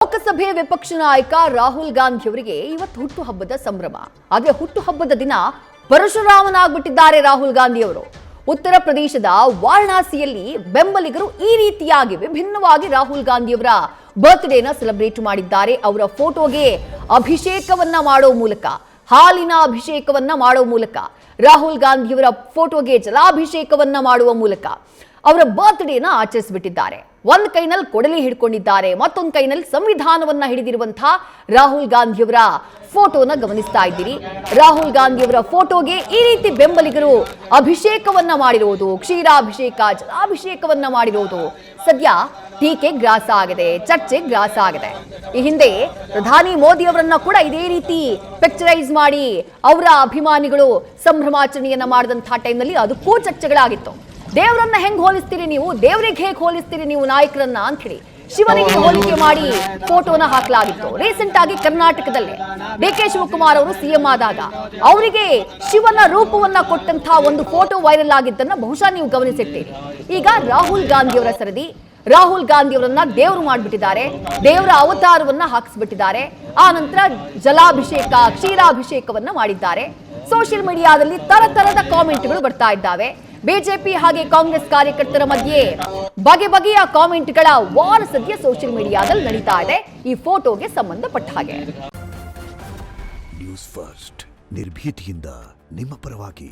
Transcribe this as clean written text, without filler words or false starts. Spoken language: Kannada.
ಲೋಕಸಭೆ ವಿಪಕ್ಷ ನಾಯಕ ರಾಹುಲ್ ಗಾಂಧಿ ಅವರಿಗೆ ಇವತ್ತು ಹುಟ್ಟುಹಬ್ಬದ ಸಂಭ್ರಮ. ಆದರೆ ಹುಟ್ಟುಹಬ್ಬದ ದಿನ ಪರಶುರಾಮನಾಗ್ಬಿಟ್ಟಿದ್ದಾರೆ ರಾಹುಲ್ ಗಾಂಧಿ ಅವರು. ಉತ್ತರ ಪ್ರದೇಶದ ವಾರಣಾಸಿಯಲ್ಲಿ ಬೆಂಬಲಿಗರು ಈ ರೀತಿಯಾಗಿ ವಿಭಿನ್ನವಾಗಿ ರಾಹುಲ್ ಗಾಂಧಿ ಅವರ ಬರ್ತ್ಡೇನ ಸೆಲೆಬ್ರೇಟ್ ಮಾಡಿದ್ದಾರೆ. ಅವರ ಫೋಟೋಗೆ ಅಭಿಷೇಕವನ್ನ ಮಾಡೋ ಮೂಲಕ, ಹಾಲಿನ ಅಭಿಷೇಕವನ್ನ ಮಾಡೋ ಮೂಲಕ, ರಾಹುಲ್ ಗಾಂಧಿಯವರ ಫೋಟೋಗೆ ಜಲಾಭಿಷೇಕವನ್ನ ಮಾಡುವ ಮೂಲಕ ಅವರ ಬರ್ತ್ಡೇನ ಆಚರಿಸಿಬಿಟ್ಟಿದ್ದಾರೆ. ಒಂದ್ ಕೈನಲ್ಲಿ ಕೊಡಲಿ ಹಿಡ್ಕೊಂಡಿದ್ದಾರೆ, ಮತ್ತೊಂದು ಕೈನಲ್ಲಿ ಸಂವಿಧಾನವನ್ನ ಹಿಡಿದಿರುವಂತಹ ರಾಹುಲ್ ಗಾಂಧಿಯವರ ಫೋಟೋನ ಗಮನಿಸ್ತಾ ಇದ್ದೀರಿ. ರಾಹುಲ್ ಗಾಂಧಿಯವರ ಫೋಟೋಗೆ ಈ ರೀತಿ ಬೆಂಬಲಿಗರು ಅಭಿಷೇಕವನ್ನ ಮಾಡಿರುವುದು, ಕ್ಷೀರಾಭಿಷೇಕ, ಜಲಾಭಿಷೇಕವನ್ನ ಮಾಡಿರುವುದು ಸದ್ಯ ಟೀಕೆ ಗ್ರಾಸ ಆಗಿದೆ, ಚರ್ಚೆ ಗ್ರಾಸ ಆಗಿದೆ. ಈ ಹಿಂದೆ ಪ್ರಧಾನಿ ಮೋದಿ ಅವರನ್ನ ಕೂಡ ಇದೇ ರೀತಿ ಪಿಕ್ಚರೈಸ್ ಮಾಡಿ ಅವರ ಅಭಿಮಾನಿಗಳು ಸಂಭ್ರಮಾಚರಣೆಯನ್ನ ಮಾಡಿದಂತಹ ಟೈಮ್ನಲ್ಲಿ ಅದಕ್ಕೂ ಚರ್ಚೆಗಳಾಗಿತ್ತು. ದೇವರನ್ನ ಹೆಂಗ್ ಹೋಲಿಸ್ತೀರಿ ನೀವು, ದೇವರಿಗೆ ಹೇಗೆ ಹೋಲಿಸ್ತೀರಿ ನೀವು ನಾಯಕರನ್ನ ಅಂತ ಹೇಳಿ ಶಿವನಿಗೆ ಹೋಲಿಕೆ ಮಾಡಿ ಫೋಟೋನ ಹಾಕಲಾಗಿತ್ತು. ರೀಸೆಂಟ್ ಆಗಿ ಕರ್ನಾಟಕದಲ್ಲಿ ಡಿ.ಕೆ. ಶಿವಕುಮಾರ್ ಅವರು ಸಿಎಂ ಆದಾಗ ಅವರಿಗೆ ಶಿವನ ರೂಪವನ್ನ ಕೊಟ್ಟಂತಹ ಒಂದು ಫೋಟೋ ವೈರಲ್ ಆಗಿದ್ದನ್ನ ಬಹುಶಃ ನೀವು ಗಮನಿಸಿರ್ತೀರಿ. ಈಗ ರಾಹುಲ್ ಗಾಂಧಿಯವರ ಸರದಿ, ರಾಹುಲ್ ಗಾಂಧಿ ಅವರನ್ನ ದೇವರು ಮಾಡಿಬಿಟ್ಟಿದ್ದಾರೆ, ದೇವರ ಅವತಾರವನ್ನ ಹಾಕಿಸ್ಬಿಟ್ಟಿದ್ದಾರೆ. ಆ ನಂತರ ಜಲಾಭಿಷೇಕ, ಕ್ಷೀರಾಭಿಷೇಕವನ್ನ ಮಾಡಿದ್ದಾರೆ. ಸೋಷಿಯಲ್ ಮೀಡಿಯಾದಲ್ಲಿ ತರತರದ ಕಾಮೆಂಟ್ಗಳು ಬರ್ತಾ ಇದ್ದಾವೆ. ಬಿಜೆಪಿ ಹಾಗೆ ಕಾಂಗ್ರೆಸ್ ಕಾರ್ಯಕರ್ತರ ಮಧ್ಯೆ ಬಗೆ ಬಗೆಯ ಕಾಮೆಂಟ್ಗಳ ವಾರ್ ಸದ್ಯ ಸೋಷಿಯಲ್ ಮೀಡಿಯಾದಲ್ಲಿ ನಡೀತಾ ಇದೆ ಈ ಫೋಟೋಗೆ ಸಂಬಂಧಪಟ್ಟ ಹಾಗೆ. ನ್ಯೂಸ್ ಫಸ್ಟ್ ನಿರ್ಭೀತಿಯಿಂದ ನಿಮ್ಮ ಪರವಾಗಿ.